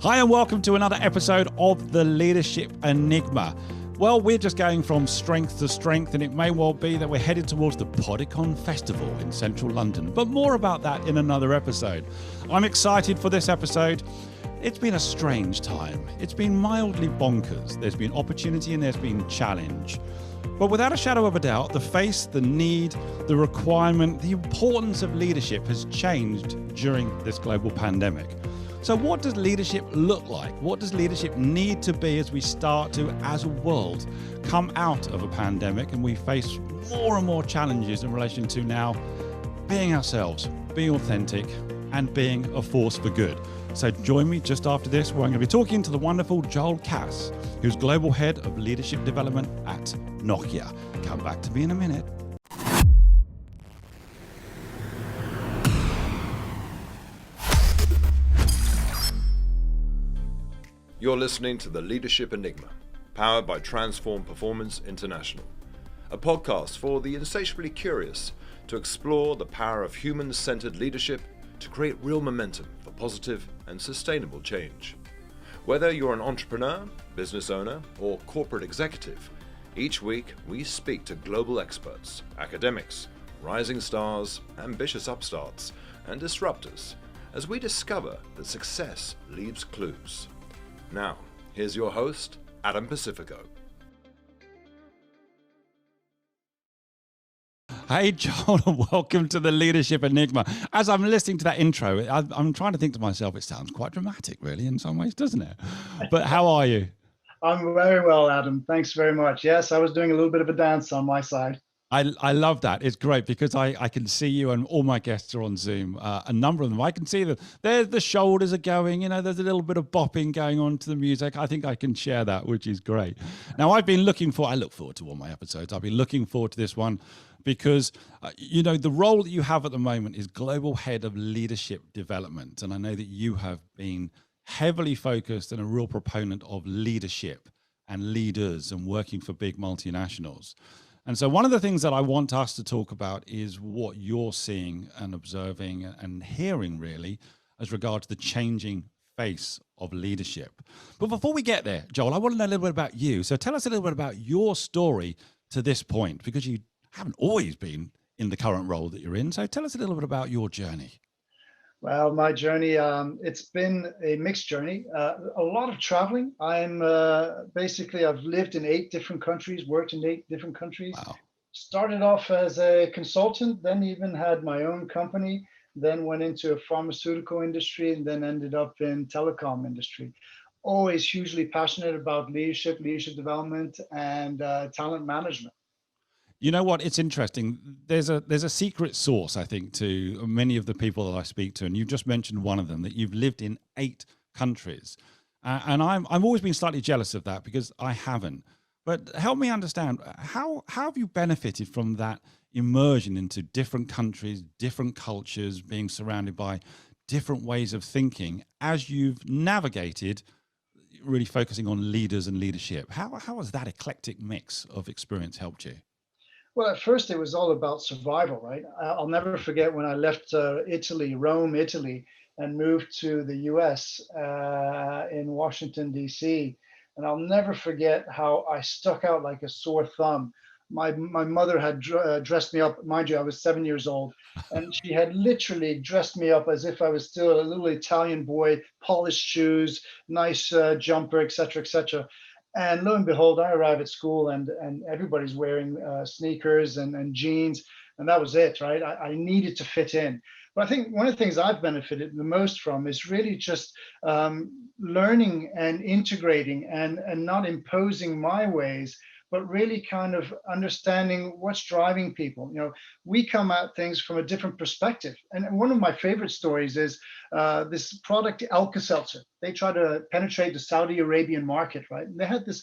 Hi and welcome to another episode of the Leadership Enigma. Well, we're just going from strength to strength, and it may well be that we're headed towards the Podicon Festival in central London, but more about that in another episode. I'm excited for this episode. It's been a strange time. It's been mildly bonkers. There's been opportunity and there's been challenge. But without a shadow of a doubt, the face, the need, the requirement, the importance of leadership has changed during this global pandemic. So what does leadership look like? What does leadership need to be as we start to, as a world, come out of a pandemic and we face more and more challenges in relation to now being ourselves, being authentic, and being a force for good? So join me just after this, where I'm going to be talking to the wonderful Casse, who's Global Head of Leadership Development at Nokia. Come back to me in a minute. You're listening to The Leadership Enigma, powered by Transform Performance International, a podcast for the insatiably curious to explore the power of human-centered leadership to create real momentum for positive and sustainable change. Whether you're an entrepreneur, business owner, or corporate executive, each week we speak to global experts, academics, rising stars, ambitious upstarts, and disruptors as we discover that success leaves clues. Now, here's your host, Adam Pacifico. Hey, Joel, and welcome to the Leadership Enigma. As I'm listening to that intro, I'm trying to think to myself, it sounds quite dramatic, really, in some ways, doesn't it? But how are you? I'm very well, Adam. Thanks very much. Yes, I was doing a little bit of a dance on my side. I love that. It's great because I can see you, and all my guests are on Zoom, a number of them. I can see that the shoulders are going, there's a little bit of bopping going on to the music. I think I can share that, which is great. Now, I look forward to all my episodes. I've been looking forward to this one because, the role that you have at the moment is Global Head of Leadership Development. And I know that you have been heavily focused and a real proponent of leadership and leaders and working for big multinationals. And so one of the things that I want us to talk about is what you're seeing and observing and hearing, really, as regard to the changing face of leadership. But before we get there, Joel, I want to know a little bit about you. So tell us a little bit about your story to this point, because you haven't always been in the current role that you're in. So tell us a little bit about your journey. Well, my journey, it's been a mixed journey, a lot of traveling. I've lived in 8 different countries, worked in 8 different countries. Wow. Started off as a consultant, then even had my own company, then went into a pharmaceutical industry, and then ended up in telecom industry. Always hugely passionate about leadership development, and talent management. You know what? It's interesting. There's a secret source, I think, to many of the people that I speak to, and you've just mentioned one of them, that you've lived in 8 countries, and I've always been slightly jealous of that because I haven't. But help me understand, how have you benefited from that immersion into different countries, different cultures, being surrounded by different ways of thinking as you've navigated, really focusing on leaders and leadership? How has that eclectic mix of experience helped you? Well, at first it was all about survival, right? I'll never forget when I left Rome, Italy, and moved to the US in Washington, D.C. And I'll never forget how I stuck out like a sore thumb. My mother had dressed me up. Mind you, I was 7 years old, and she had literally dressed me up as if I was still a little Italian boy, polished shoes, nice jumper, etc., etc. And lo and behold, I arrive at school and everybody's wearing sneakers and jeans, and that was it, right? I needed to fit in. But I think one of the things I've benefited the most from is really just learning and integrating and not imposing my ways, but really kind of understanding what's driving people. We come at things from a different perspective. And one of my favorite stories is this product, Alka-Seltzer. They try to penetrate the Saudi Arabian market, right? And they had this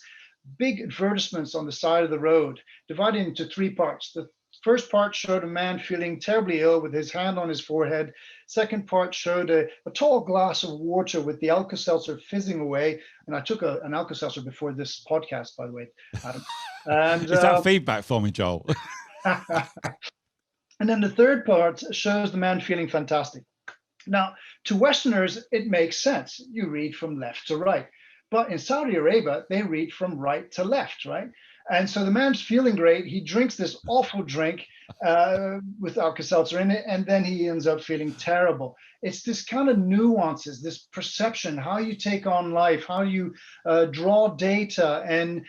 big advertisements on the side of the road, divided into 3 parts. The first part showed a man feeling terribly ill with his hand on his forehead. Second part showed a tall glass of water with the Alka-Seltzer fizzing away. And I took an Alka-Seltzer before this podcast, by the way, Adam. And, Is that feedback for me, Joel? And then the third part shows the man feeling fantastic. Now, To Westerners, it makes sense. You read from left to right. But in Saudi Arabia, they read from right to left, right? And so the man's feeling great. He drinks this awful drink with Alka-Seltzer in it, and then he ends up feeling terrible. It's this kind of nuances, this perception, how you take on life, how you draw data and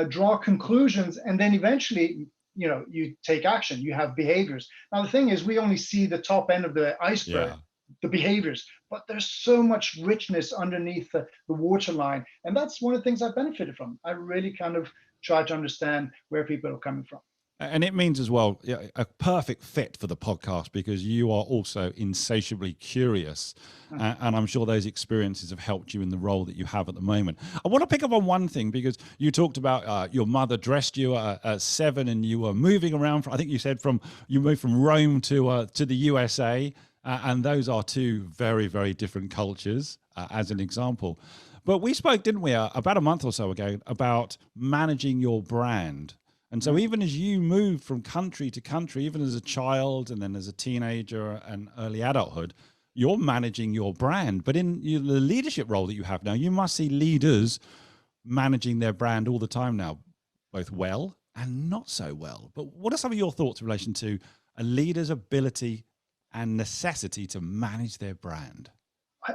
draw conclusions, and then eventually, you take action, you have behaviors. Now, the thing is, we only see the top end of the iceberg. Yeah. The behaviors, but there's so much richness underneath the waterline. And that's one of the things I benefited from. I really kind of try to understand where people are coming from. And it means as well, a perfect fit for the podcast because you are also insatiably curious. And I'm sure those experiences have helped you in the role that you have at the moment. I want to pick up on one thing because you talked about your mother dressed you at 7 and you were moving around. I think you said you moved from Rome to the USA. And those are two very, very different cultures, as an example. But we spoke, didn't we, about a month or so ago, about managing your brand. And so even as you move from country to country, even as a child and then as a teenager and early adulthood, you're managing your brand. But in the leadership role that you have now, you must see leaders managing their brand all the time now, both well and not so well. But what are some of your thoughts in relation to a leader's ability and necessity to manage their brand?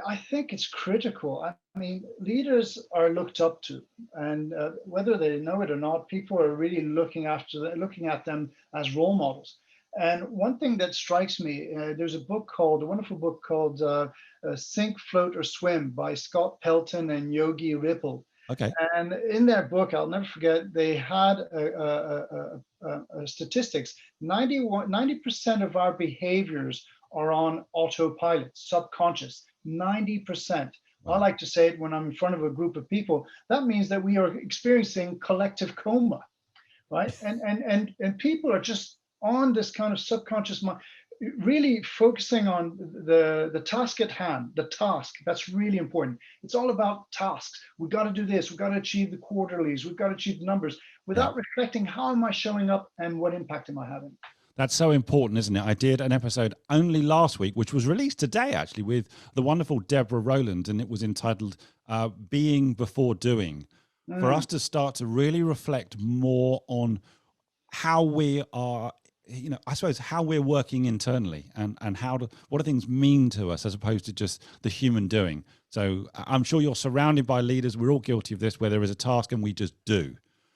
I think it's critical. I mean, leaders are looked up to, and whether they know it or not, people are really looking at them as role models. And one thing that strikes me, there's a wonderful book called Sink, Float, or Swim by Scott Pelton and Yogi Ripple. Okay. And in their book, I'll never forget, they had statistics. 90% of our behaviors are on autopilot, subconscious. 90%. Wow. I like to say it when I'm in front of a group of people. That means that we are experiencing collective coma, right? And people are just on this kind of subconscious mind, really focusing on the task at hand, the task. That's really important. It's all about tasks. We've got to do this. We've got to achieve the quarterlies. We've got to achieve the numbers without reflecting how am I showing up and what impact am I having? That's so important, isn't it? I did an episode only last week, which was released today, actually, with the wonderful Deborah Rowland, and it was entitled Being Before Doing, for us to start to really reflect more on how we are, I suppose, how we're working internally and what do things mean to us as opposed to just the human doing. So I'm sure you're surrounded by leaders. We're all guilty of this, where there is a task and we just do.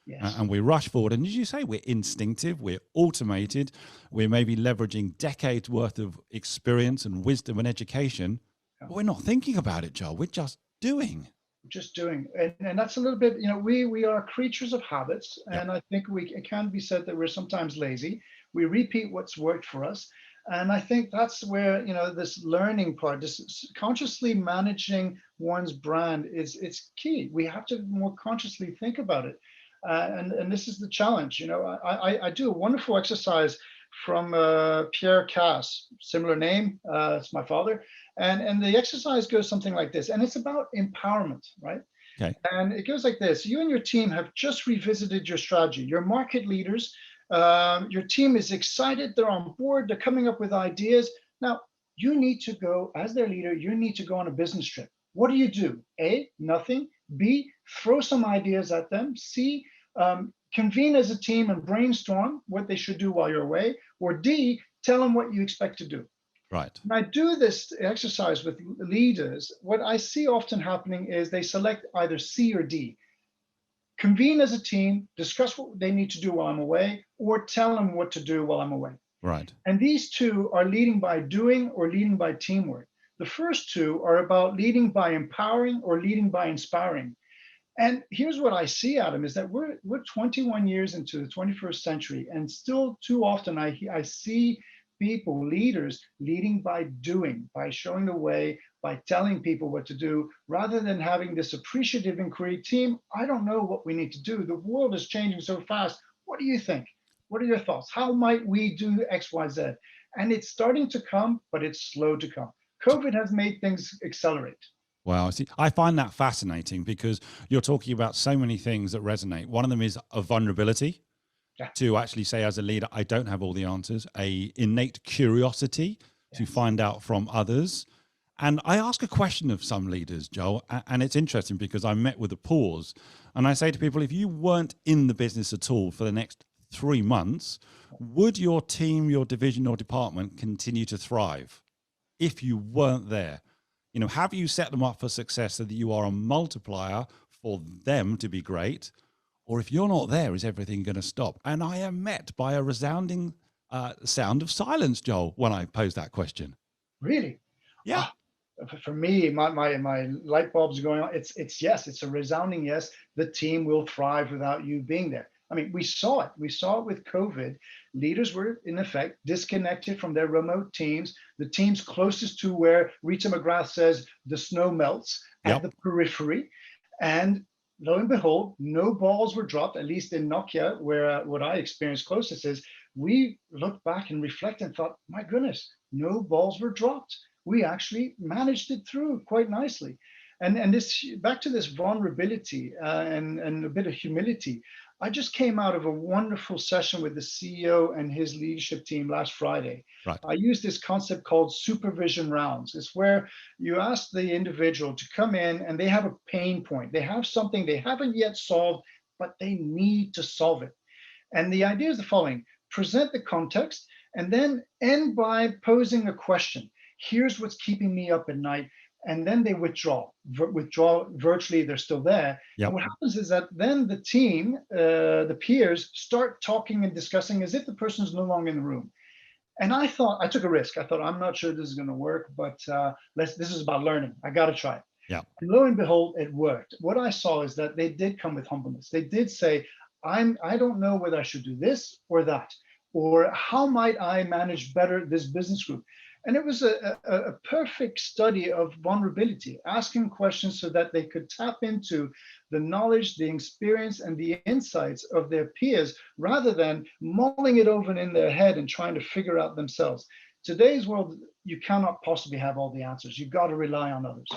Yes. And we rush forward. And as you say, we're instinctive, we're automated, we're maybe leveraging decades worth of experience and wisdom and education, but we're not thinking about it, Joel. We're just doing. Just doing. And that's a little bit, we are creatures of habits. And I think it can be said that we're sometimes lazy. We repeat what's worked for us. And I think that's where, this learning part, this consciously managing one's brand it's key. We have to more consciously think about it. And this is the challenge. I do a wonderful exercise from Pierre Casse, similar name. It's my father. And the exercise goes something like this. And it's about empowerment, right? Okay. And it goes like this. You and your team have just revisited your strategy. You're market leaders. Your team is excited. They're on board. They're coming up with ideas. Now, you need to go, as their leader, you need to go on a business trip. What do? A, nothing. B, throw some ideas at them. C, convene as a team and brainstorm what they should do while you're away. Or D, tell them what you expect to do. Right. When I do this exercise with leaders, what I see often happening is they select either C or D. Convene as a team, discuss what they need to do while I'm away, or tell them what to do while I'm away. Right. And these two are leading by doing or leading by teamwork. The first two are about leading by empowering or leading by inspiring. And here's what I see, Adam, is that we're 21 years into the 21st century, and still too often I see people, leaders, leading by doing, by showing the way, by telling people what to do, rather than having this appreciative inquiry. Team, I don't know what we need to do. The world is changing so fast. What do you think? What are your thoughts? How might we do X, Y, Z? And it's starting to come, but it's slow to come. COVID has made things accelerate. Wow. See, I find that fascinating because you're talking about so many things that resonate. One of them is a vulnerability to actually say as a leader, I don't have all the answers, a innate curiosity to find out from others, And I ask a question of some leaders, Joel, and it's interesting because I met with a pause and I say to people, if you weren't in the business at all for the next 3 months, would your team, your division or department continue to thrive if you weren't there? You know, have you set them up for success so that you are a multiplier for them to be great? Or if you're not there, is everything going to stop? And I am met by a resounding sound of silence, Joel, when I pose that question. Really? Yeah. For me, my light bulbs are going on. It's yes, it's a resounding yes. The team will thrive without you being there. I mean, we saw it. We saw it with COVID. Leaders were in effect disconnected from their remote teams. The teams closest to where Rita McGrath says the snow melts at the periphery, and lo and behold, no balls were dropped. At least in Nokia, where what I experienced closest is, we looked back and reflected and thought, my goodness, no balls were dropped. We actually managed it through quite nicely. And this, back to this vulnerability and a bit of humility. I just came out of a wonderful session with the CEO and his leadership team last Friday. Right. I used this concept called supervision rounds. It's where you ask the individual to come in and they have a pain point. They have something they haven't yet solved, but they need to solve it. And the idea is the following: present the context and then end by posing a question. Here's what's keeping me up at night. And then they withdraw virtually. They're still there. Yep. And what happens is that then the team, the peers, start talking and discussing as if the person is no longer in the room. And I thought, I took a risk. I thought, I'm not sure this is going to work, but this is about learning. I got to try it. Yeah. And lo and behold, it worked. What I saw is that they did come with humbleness. They did say, I don't know whether I should do this or that, or how might I manage better this business group. And it was a perfect study of vulnerability, asking questions so that they could tap into the knowledge, the experience, and the insights of their peers, rather than mulling it over in their head and trying to figure out themselves. Today's world, you cannot possibly have all the answers. You've got to rely on others.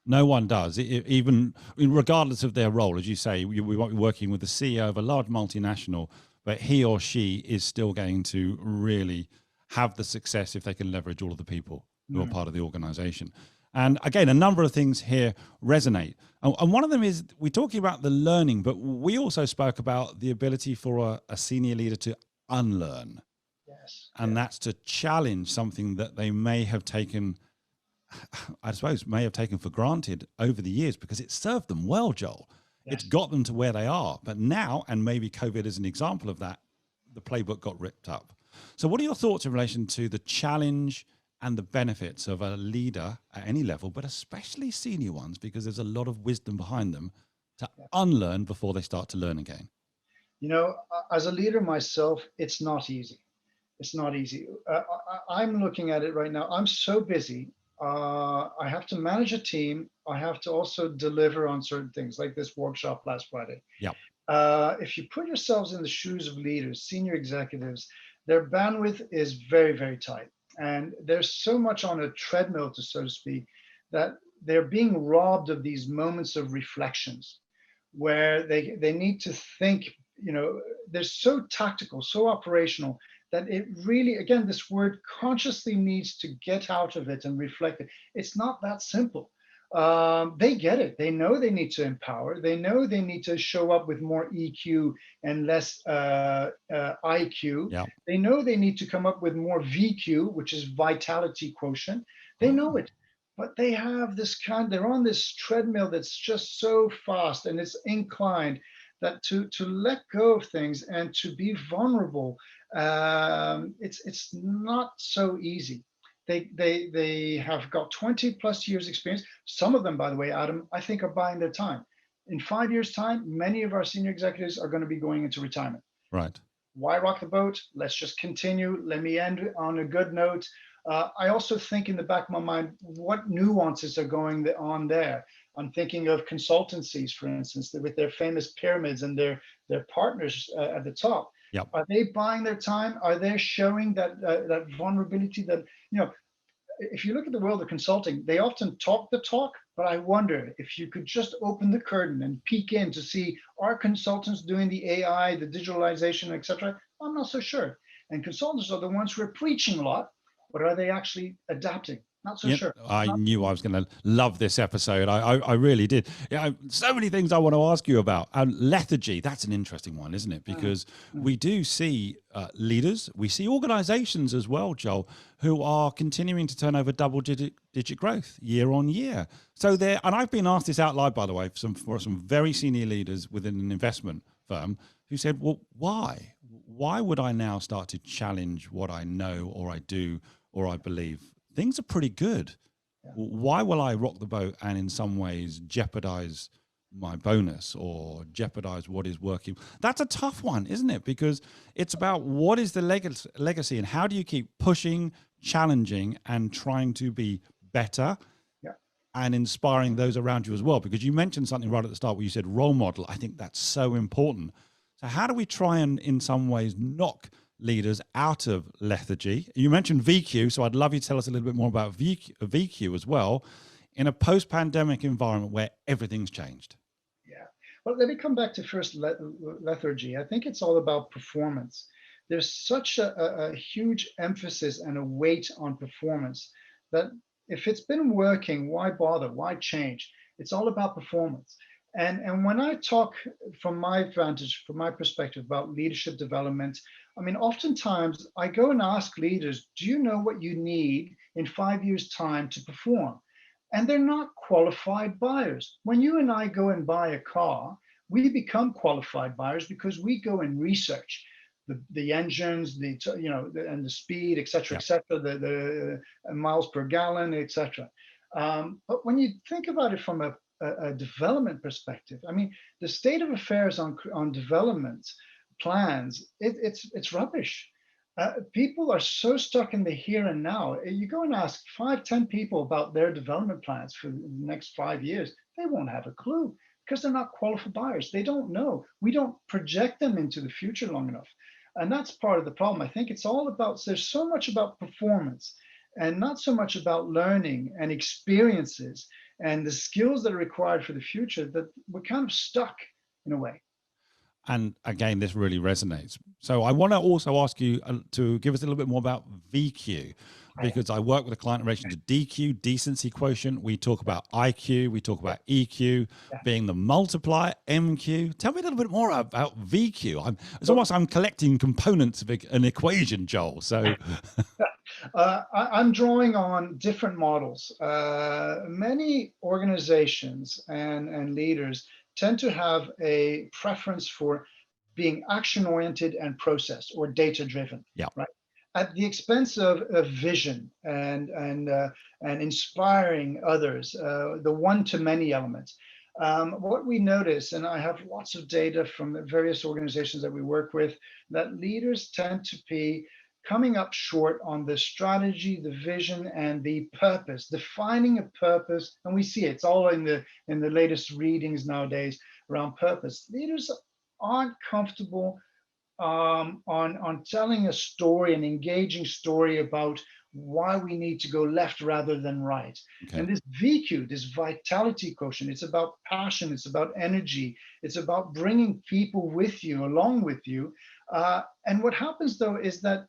No one does, even regardless of their role. As you say, we might be working with the CEO of a large multinational, but he or she is still going to really have the success if they can leverage all of the people who are part of the organization. And again, a number of things here resonate. And one of them is, we're talking about the learning, but we also spoke about the ability for a senior leader to unlearn. Yes. And that's to challenge something that they may have taken, I suppose, for granted over the years, because it served them well, Joel. Yes. It's got them to where they are. But now, and maybe COVID is an example of that, the playbook got ripped up. So what are your thoughts in relation to the challenge and the benefits of a leader at any level, but especially senior ones, because there's a lot of wisdom behind them, to unlearn before they start to learn again? You know, as a leader myself, it's not easy. It's not easy. I'm looking at it right now. I'm so busy. I have to manage a team. I have to also deliver on certain things, like this workshop last Friday. Yeah. If you put yourselves in the shoes of leaders, senior executives, their bandwidth is very, very tight. And there's so much on a treadmill, so to speak, that they're being robbed of these moments of reflections where they need to think. You know, they're so tactical, so operational, that it really, again, this word consciously needs to get out of it and reflect it. It's not that simple. They get it. They know they need to empower. They know they need to show up with more EQ and less IQ. Yeah. They know they need to come up with more VQ, which is vitality quotient. They know it, but they have this they're on this treadmill that's just so fast and it's inclined, that to let go of things and to be vulnerable, it's not so easy. They have got 20 plus years experience. Some of them, by the way, Adam, I think are buying their time. In 5 years' time, many of our senior executives are going to be going into retirement. Right. Why rock the boat? Let's just continue. Let me end on a good note. I also think in the back of my mind, what nuances are going on there? I'm thinking of consultancies, for instance, with their famous pyramids and their partners at the top. Yep. Are they buying their time? Are they showing that vulnerability? That, you know, if you look at the world of consulting, they often talk the talk, but I wonder if you could just open the curtain and peek in to see, are consultants doing the AI, the digitalization, etc.? I'm not so sure. And consultants are the ones who are preaching a lot, but are they actually adapting? Not so Yeah, sure. I knew I was going to love this episode. I really did. Yeah, so many things I want to ask you about. And lethargy, that's an interesting one, isn't it? Because we do see leaders, we see organizations as well, Joel, who are continuing to turn over double-digit growth year on year. So there, and I've been asked this out loud, by the way, for some very senior leaders within an investment firm who said, well, why? Why would I now start to challenge what I know or I do or I believe? Things are pretty good. Yeah. Why will I rock the boat and in some ways jeopardize my bonus or jeopardize what is working? That's a tough one, isn't it? Because it's about what is the legacy and how do you keep pushing, challenging, and trying to be better and inspiring those around you as well? Because you mentioned something right at the start where you said role model. I think that's so important. So how do we try and in some ways knock leaders out of lethargy? You mentioned VQ, so I'd love you to tell us a little bit more about VQ as well in a post-pandemic environment where everything's changed. Yeah. Well, let me come back to first lethargy. I think it's all about performance. There's such a huge emphasis and a weight on performance that if it's been working, why bother? Why change? It's all about performance. And when I talk from my vantage, from my perspective about leadership development, I mean, oftentimes I go and ask leaders, do you know what you need in 5 years' time to perform? And they're not qualified buyers. When you and I go and buy a car, we become qualified buyers because we go and research the engines, and the speed, et cetera, the miles per gallon, et cetera. But when you think about it from a development perspective, I mean, the state of affairs on development plans, it's rubbish. People are so stuck in the here and now. You go and ask 5-10 people about their development plans for the next 5 years, they won't have a clue because they're not qualified buyers. They don't know. We don't project them into the future long enough. And that's part of the problem. I think it's all about, there's so much about performance and not so much about learning and experiences and the skills that are required for the future that we're kind of stuck in a way. And again, this really resonates. So I want to also ask you to give us a little bit more about VQ, because I work with a client in relation to DQ, decency quotient. We talk about IQ, we talk about EQ being the multiplier, MQ. Tell me a little bit more about VQ. It's almost I'm collecting components of an equation, Joel. So I'm drawing on different models. Many organizations and leaders tend to have a preference for being action-oriented and process or data-driven, right? At the expense of vision and inspiring others, the one-to-many elements. What we notice, and I have lots of data from the various organizations that we work with, that leaders tend to be coming up short on the strategy, the vision, and the purpose, defining a purpose. And we see it's all in the latest readings nowadays around purpose. Leaders aren't comfortable on telling a story, an engaging story about why we need to go left rather than right. And this VQ, this vitality quotient, it's about passion, it's about energy, it's about bringing people with you, along with you. And what happens though is that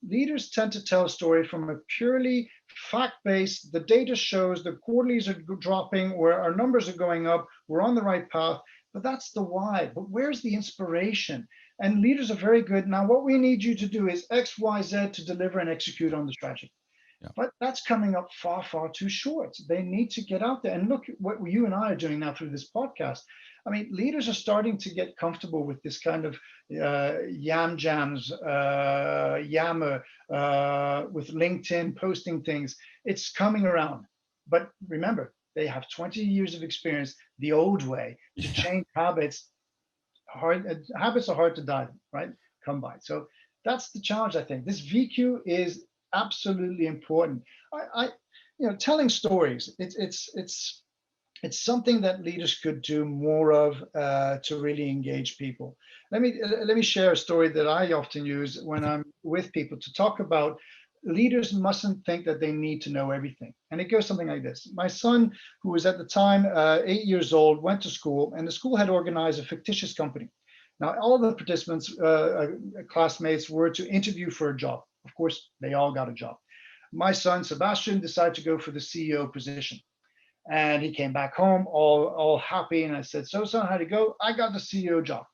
leaders tend to tell a story from a purely fact-based, the data shows the quarterlies are dropping, or our numbers are going up, we're on the right path, but that's the why. But where's the inspiration? And leaders are very good. Now, what we need you to do is X, Y, Z to deliver and execute on the strategy. But that's coming up far, far too short. They need to get out there and look at what you and I are doing now through this podcast. I mean, leaders are starting to get comfortable with this kind of yam jams, yammer, with LinkedIn posting things. It's coming around. But remember, they have 20 years of experience the old way to change habits. Habits are hard to die, right? Come by. So that's the challenge, I think. This VQ is absolutely important. Telling stories, it's something that leaders could do more of to really engage people. Let me share a story that I often use when I'm with people to talk about leaders mustn't think that they need to know everything. And it goes something like this. My son, who was at the time 8 years old, went to school, and the school had organized a fictitious company. Now, all the participants, classmates, were to interview for a job. Of course, they all got a job. my son, Sebastian, decided to go for the CEO position. And he came back home all happy. And I said, so son, how'd it go? I got the CEO job.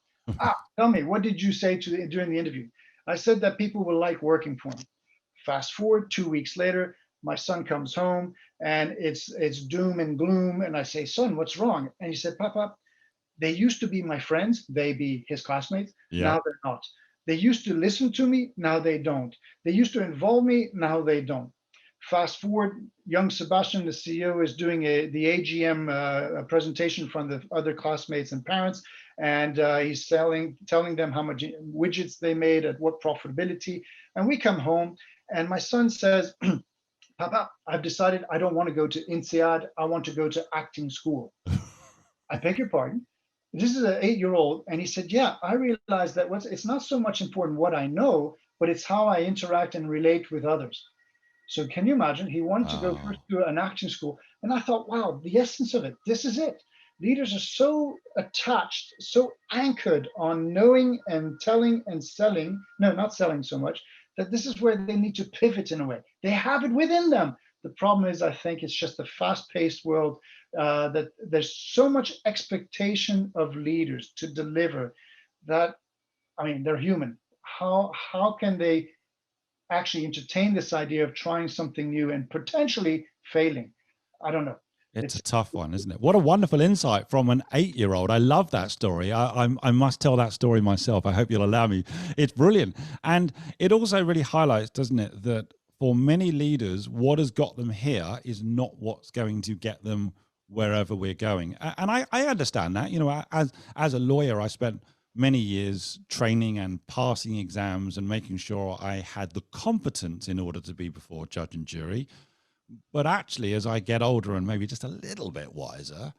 Tell me, what did you say during the interview? I said that people will like working for me. Fast forward 2 weeks later, my son comes home and it's doom and gloom. And I say, son, what's wrong? And he said, Papa, they used to be my friends. They be his classmates. Yeah. Now they're not. They used to listen to me. Now they don't. They used to involve me. Now they don't. Fast forward, young Sebastian, the CEO, is doing the AGM a presentation from the other classmates and parents, and he's telling them how much widgets they made, at what profitability. And we come home, and my son says, Papa, I've decided I don't want to go to INSEAD. I want to go to acting school. I beg your pardon. This is an 8-year-old, and he said, yeah, I realized that it's not so much important what I know, but it's how I interact and relate with others. So can you imagine? He wanted to go first to an acting school. And I thought, wow, the essence of it, this is it. Leaders are so attached, so anchored on knowing and telling and selling, no, not selling so much, that this is where they need to pivot in a way. They have it within them. The problem is, I think it's just the fast-paced world that there's so much expectation of leaders to deliver that, I mean, they're human. How can they actually entertain this idea of trying something new and potentially failing? I don't know. It's a tough one, isn't it? What a wonderful insight from an 8-year-old. I love that story. I must tell that story myself. I hope you'll allow me. It's brilliant. And it also really highlights, doesn't it, that for many leaders, what has got them here is not what's going to get them wherever we're going. And I understand that. You know, as a lawyer, I spent many years training and passing exams and making sure I had the competence in order to be before judge and jury. But actually, as I get older and maybe just a little bit wiser,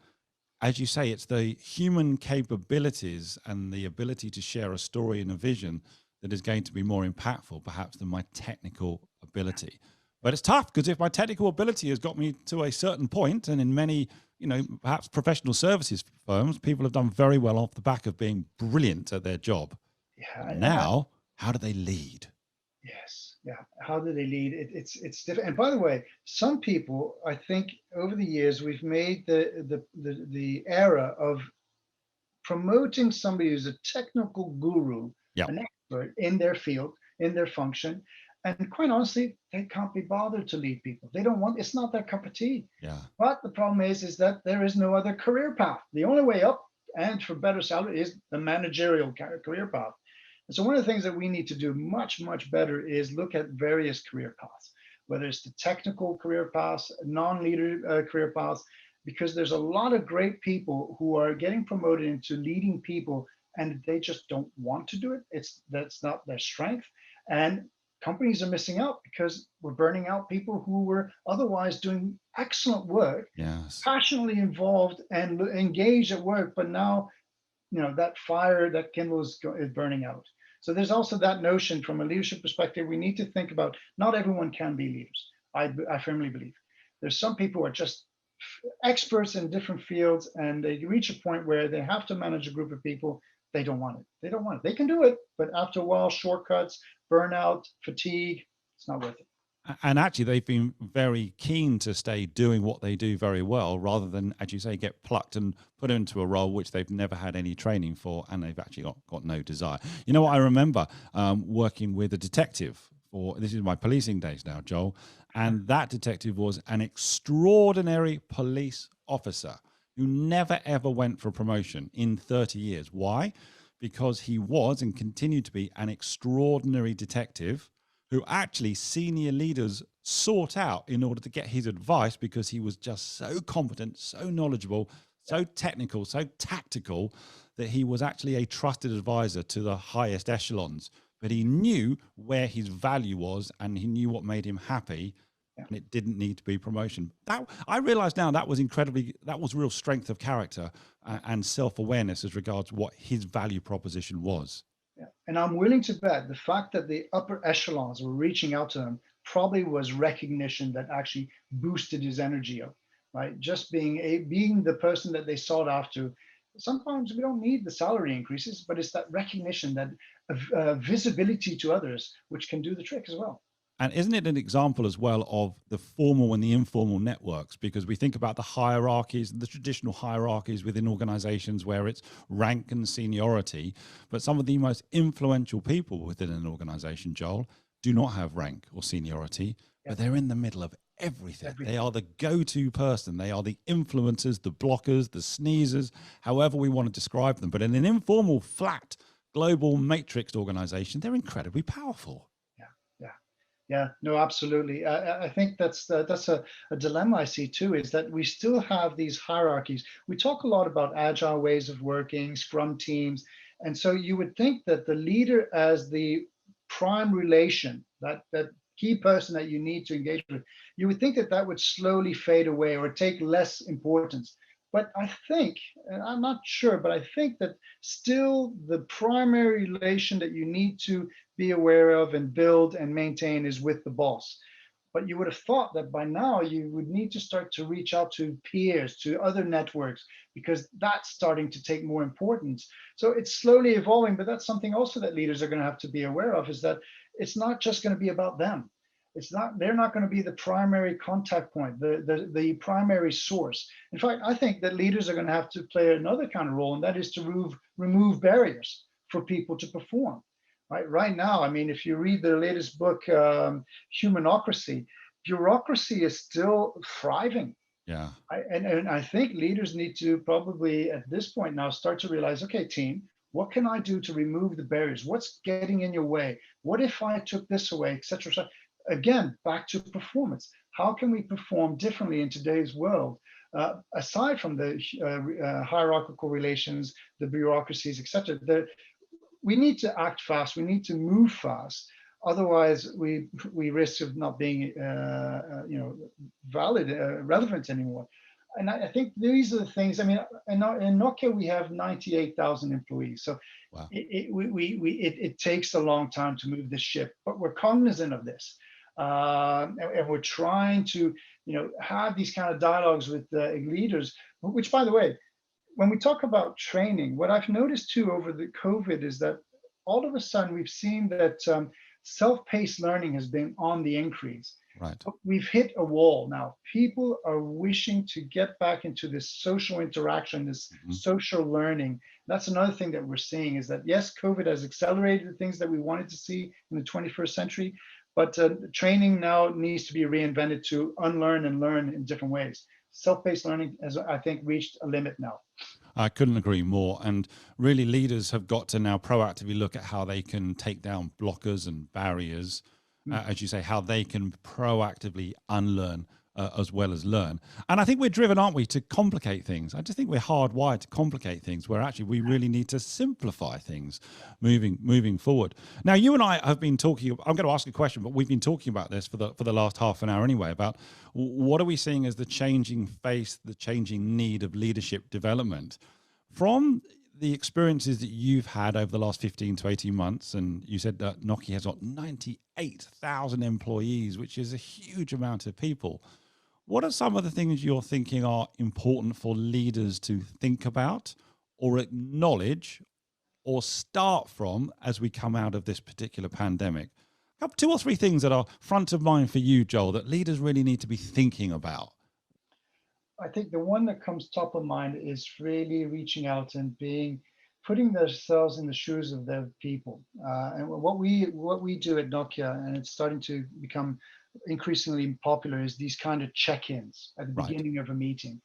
as you say, it's the human capabilities and the ability to share a story and a vision that is going to be more impactful, perhaps, than my technical ability. But it's tough, because if my technical ability has got me to a certain point, and in many, you know, perhaps professional services firms, people have done very well off the back of being brilliant at their job. Yeah, now, how do they lead? Yes. Yeah. How do they lead? It's different. And by the way, some people, I think over the years, we've made the era of promoting somebody who's a technical guru, an expert in their field, in their function. And quite honestly, they can't be bothered to lead people. They don't want, it's not their cup of tea. Yeah. But the problem is that there is no other career path. The only way up and for better salary is the managerial career path. And so one of the things that we need to do much, much better is look at various career paths, whether it's the technical career paths, non-leader career paths, because there's a lot of great people who are getting promoted into leading people and they just don't want to do it. That's not their strength. And companies are missing out because we're burning out people who were otherwise doing excellent work, passionately involved and engaged at work, but now, you know, that fire that kindle is burning out. So there's also that notion from a leadership perspective. We need to think about, not everyone can be leaders. I firmly believe there's some people who are just experts in different fields, and they reach a point where they have to manage a group of people. They don't want it. They don't want it. They can do it, but after a while, shortcuts, burnout, fatigue, it's not worth it. And actually, they've been very keen to stay doing what they do very well, rather than, as you say, get plucked and put into a role which they've never had any training for, and they've actually got no desire. You know what? I remember working with a detective this is my policing days now, Joel, and that detective was an extraordinary police officer who never ever went for a promotion in 30 years. Why? Because he was and continued to be an extraordinary detective who actually senior leaders sought out in order to get his advice, because he was just so competent, so knowledgeable, so technical, so tactical, that he was actually a trusted advisor to the highest echelons. But he knew where his value was, and he knew what made him happy, and it didn't need to be promotion. That I realize now, that was real strength of character and self-awareness as regards what his value proposition was. Yeah. And I'm willing to bet the fact that the upper echelons were reaching out to him probably was recognition that actually boosted his energy up, right? Just being the person that they sought after. Sometimes we don't need the salary increases, but it's that recognition, that visibility to others, which can do the trick as well. And isn't it an example as well of the formal and the informal networks? Because we think about the hierarchies, the traditional hierarchies within organizations where it's rank and seniority, but some of the most influential people within an organization, Joel, do not have rank or seniority, but they're in the middle of everything. They are the go-to person. They are the influencers, the blockers, the sneezers, however we want to describe them. But in an informal, flat, global matrixed organization, they're incredibly powerful. Yeah, no, absolutely. I think that's a dilemma I see too, is that we still have these hierarchies. We talk a lot about agile ways of working, scrum teams. And so you would think that the leader as the prime relation, that key person that you need to engage with, you would think that that would slowly fade away or take less importance. But I think, and I'm not sure, but I think that still the primary relation that you need to be aware of and build and maintain is with the boss. But you would have thought that by now you would need to start to reach out to peers, to other networks, because that's starting to take more importance. So it's slowly evolving, but that's something also that leaders are going to have to be aware of, is that it's not just going to be about them. They're not going to be the primary contact point, the primary source. In fact, I think that leaders are going to have to play another kind of role, and that is to remove barriers for people to perform. Right now, I mean, if you read the latest book, Humanocracy, bureaucracy is still thriving. Yeah. And I think leaders need to probably at this point now start to realize, okay, team, what can I do to remove the barriers? What's getting in your way? What if I took this away, et cetera, et cetera? Again, back to performance. How can we perform differently in today's world? Aside from the hierarchical relations, the bureaucracies, et cetera, we need to act fast. We need to move fast. Otherwise, we risk of not being, relevant anymore. And I think these are the things. I mean, in Nokia we have 98,000 employees, so wow. It takes a long time to move this ship, but we're cognizant of this, and we're trying to, have these kind of dialogues with leaders. Which, by the way, when we talk about training, what I've noticed too over the COVID is that all of a sudden we've seen that self-paced learning has been on the increase. Right. But we've hit a wall now. People are wishing to get back into this social interaction, this social learning. That's another thing that we're seeing, is that yes, COVID has accelerated the things that we wanted to see in the 21st century, but training now needs to be reinvented to unlearn and learn in different ways. Self-paced learning has, I think, reached a limit now. I couldn't agree more. And really, leaders have got to now proactively look at how they can take down blockers and barriers, as you say, how they can proactively unlearn as well as learn. And I think we're driven, aren't we, to complicate things. I just think we're hardwired to complicate things, where actually we really need to simplify things moving forward. Now, you and I have been talking, I'm going to ask a question, but we've been talking about this for the last half an hour anyway, about what are we seeing as the changing face, the changing need of leadership development. From the experiences that you've had over the last 15 to 18 months, and you said that Nokia has got 98,000 employees, which is a huge amount of people. What are some of the things you're thinking are important for leaders to think about or acknowledge or start from as we come out of this particular pandemic? Two or three things that are front of mind for you, Joel, that leaders really need to be thinking about. I think the one that comes top of mind is really reaching out and putting themselves in the shoes of the people. And what we do at Nokia, and it's starting to become increasingly popular, is these kind of check-ins at the beginning of a meeting.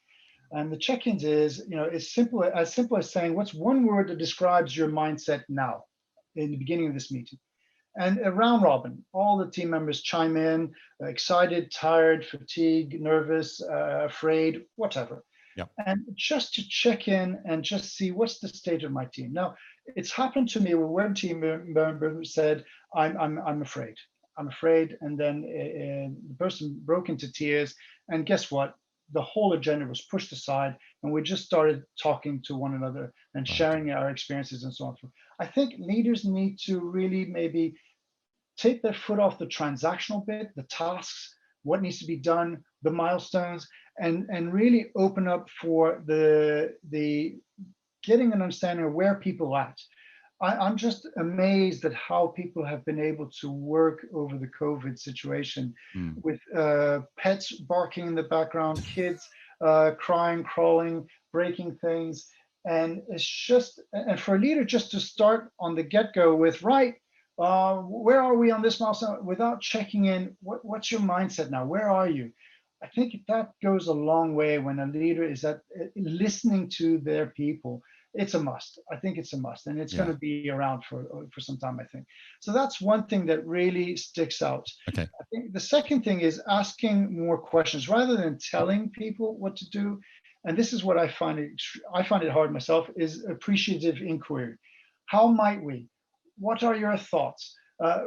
And the check-ins is, as simple as saying, what's one word that describes your mindset now in the beginning of this meeting? And a round robin, all the team members chime in, excited, tired, fatigued, nervous, afraid, whatever. Yep. And just to check in and just see what's the state of my team. Now, it's happened to me where one team member said, I'm afraid. I'm afraid. And then the person broke into tears. And guess what? The whole agenda was pushed aside, and we just started talking to one another and sharing our experiences and so on. I think leaders need to really maybe take their foot off the transactional bit, the tasks, what needs to be done, the milestones, and really open up for the getting an understanding of where people are at. I'm just amazed at how people have been able to work over the COVID situation Mm. with pets barking in the background, kids crying, crawling, breaking things. And it's just, and for a leader just to start on the get go with, right, where are we on this milestone without checking in? What's your mindset now? Where are you? I think that goes a long way when a leader is at listening to their people. It's a must. I think it's a must, and it's going Yeah. to be around for some time, I think. So that's one thing that really sticks out. Okay. I think the second thing is asking more questions rather than telling people what to do. And this is what I find it hard myself, is appreciative inquiry. How might we? What are your thoughts?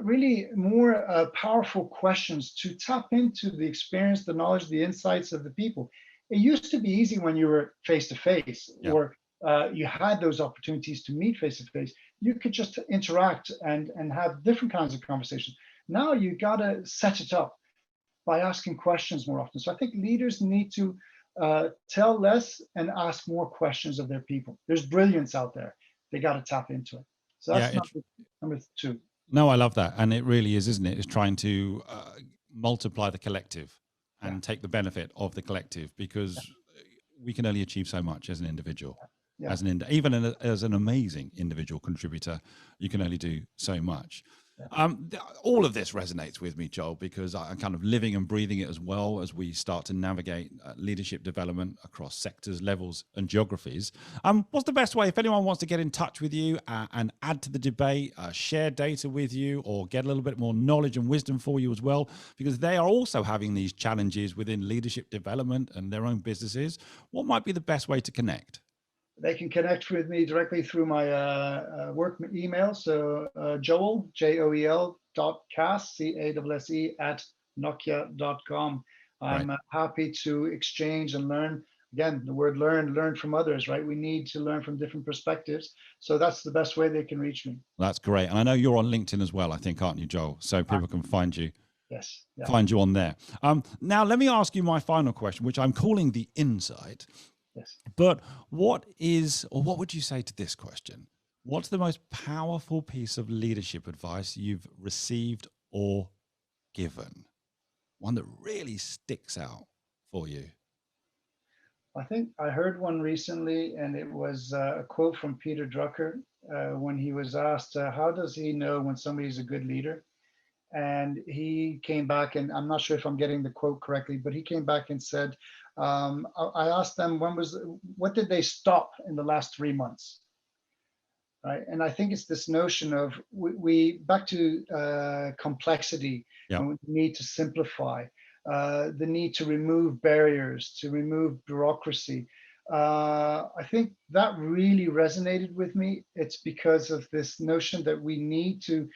Really more powerful questions to tap into the experience, the knowledge, the insights of the people. It used to be easy when you were face to face, Yeah. or you had those opportunities to meet face to face. You could just interact and have different kinds of conversations. Now you got to set it up by asking questions more often. So I think leaders need to tell less and ask more questions of their people. There's brilliance out there. They got to tap into it. So Yeah. that's number two. No, I love that. And it really is, isn't it? It's trying to multiply the collective Yeah, and take the benefit of the collective, because we can only achieve so much as an individual. yeah, As an amazing individual contributor, you can only do so much. yeah. All of this resonates with me, Joel, because I'm kind of living and breathing it as well as we start to navigate leadership development across sectors, levels, and geographies. What's the best way if anyone wants to get in touch with you and add to the debate, share data with you, or get a little bit more knowledge and wisdom for you as well, because they are also having these challenges within leadership development and their own businesses? What might be the best way to connect? They can connect with me directly through my work email. So Joel, Joel .casse, Casse at Nokia.com. Right. I'm happy to exchange and learn. Again, the word learn from others, right? We need to learn from different perspectives. So that's the best way they can reach me. That's great. And I know you're on LinkedIn as well, I think, aren't you, Joel? So people can find you. Yes. Yeah. Find you on there. Now, let me ask you my final question, which I'm calling the insight. Yes. But what would you say to this question? What's the most powerful piece of leadership advice you've received or given? One that really sticks out for you? I think I heard one recently, and it was a quote from Peter Drucker when he was asked, how does he know when somebody's a good leader? And he came back, and I'm not sure if I'm getting the quote correctly, but he came back and said, I asked them, what did they stop in the last 3 months? Right. And I think it's this notion of we back to complexity, Yeah. and the need to simplify, the need to remove barriers, to remove bureaucracy. I think that really resonated with me. It's because of this notion that we need to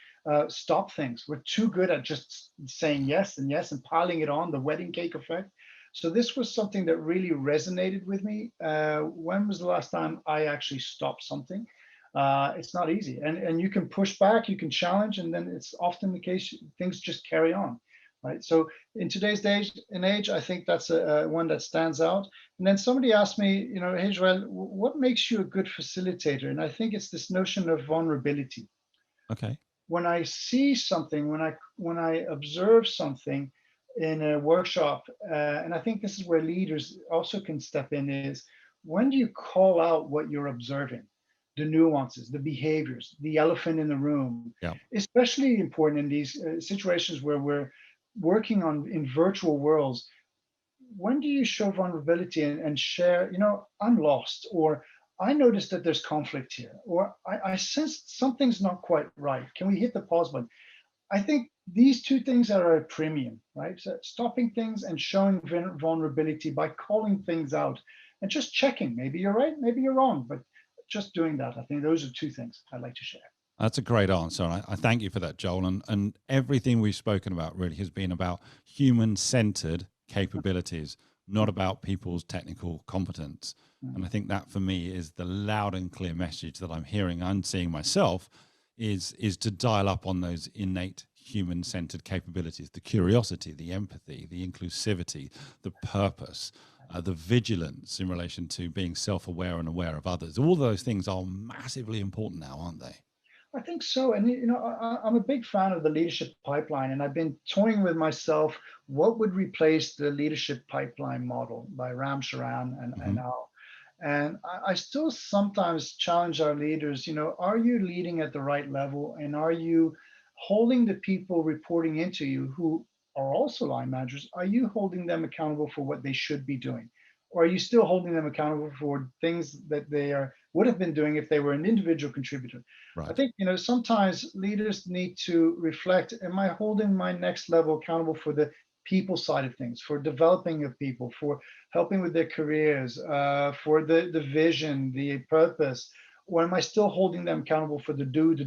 stop things. We're too good at just saying yes and yes and piling it on, the wedding cake effect. So this was something that really resonated with me. When was the last time I actually stopped something? It's not easy, and you can push back, you can challenge, and then it's often the case things just carry on, right? So in today's age, I think that's a one that stands out. And then somebody asked me, hey Joel, what makes you a good facilitator? And I think it's this notion of vulnerability. Okay. When I see something, when I observe something in a workshop, and I think this is where leaders also can step in, is when do you call out what you're observing? The nuances, the behaviors, the elephant in the room. Yeah. Especially important in these situations where we're working in virtual worlds. When do you show vulnerability and share, I'm lost, or I noticed that there's conflict here, or I sense something's not quite right. Can we hit the pause button? I think these two things are a premium, right? So stopping things and showing vulnerability by calling things out and just checking. Maybe you're right, maybe you're wrong, but just doing that. I think those are two things I'd like to share. That's a great answer. I thank you for that, Joel. And everything we've spoken about really has been about human-centered capabilities, not about people's technical competence. And I think that for me is the loud and clear message that I'm hearing and seeing myself is to dial up on those innate human-centered capabilities, the curiosity, the empathy, the inclusivity, the purpose, the vigilance in relation to being self-aware and aware of others. All those things are massively important now, aren't they? I think so. And, I'm a big fan of the leadership pipeline, and I've been toying with myself what would replace the leadership pipeline model by Ram Charan and Hmm. Al. And I still sometimes challenge our leaders, are you leading at the right level? And are you holding the people reporting into you who are also line managers? Are you holding them accountable for what they should be doing? Or are you still holding them accountable for things that would have been doing if they were an individual contributor? I Right. think, sometimes leaders need to reflect, am I holding my next level accountable for the people side of things, for developing of people, for helping with their careers, for the vision, the purpose, or am I still holding them accountable for the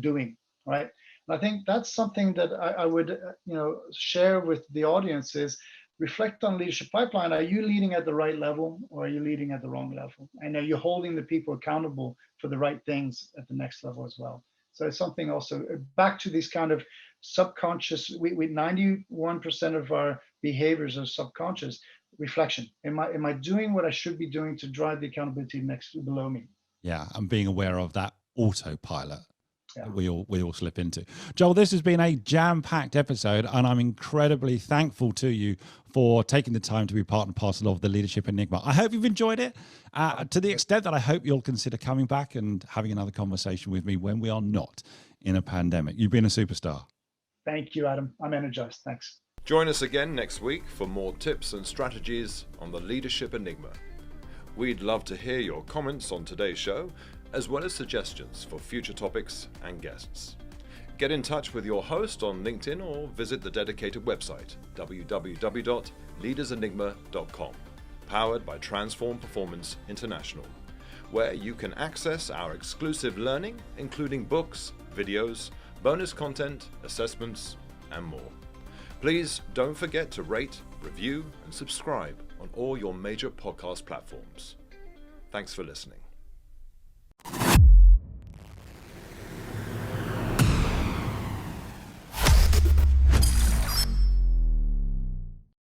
doing, right? And I think that's something that I would, share with the audience is reflect on leadership pipeline. Are you leading at the right level, or are you leading at the wrong level? And are you holding the people accountable for the right things at the next level as well? So it's something also back to these kind of subconscious. We 91% of our behaviors are subconscious reflection. Am I doing what I should be doing to drive the accountability next below me? Yeah, and being aware of that autopilot Yeah. that we all slip into. Joel, this has been a jam-packed episode, and I'm incredibly thankful to you for taking the time to be part and parcel of the Leadership Enigma. I hope you've enjoyed it to the extent that I hope you'll consider coming back and having another conversation with me when we are not in a pandemic. You've been a superstar. Thank you, Adam. I'm energized. Thanks. Join us again next week for more tips and strategies on the Leadership Enigma. We'd love to hear your comments on today's show, as well as suggestions for future topics and guests. Get in touch with your host on LinkedIn or visit the dedicated website, www.leadersenigma.com, powered by Transform Performance International, where you can access our exclusive learning, including books, videos, bonus content, assessments, and more. Please don't forget to rate, review, and subscribe on all your major podcast platforms. Thanks for listening.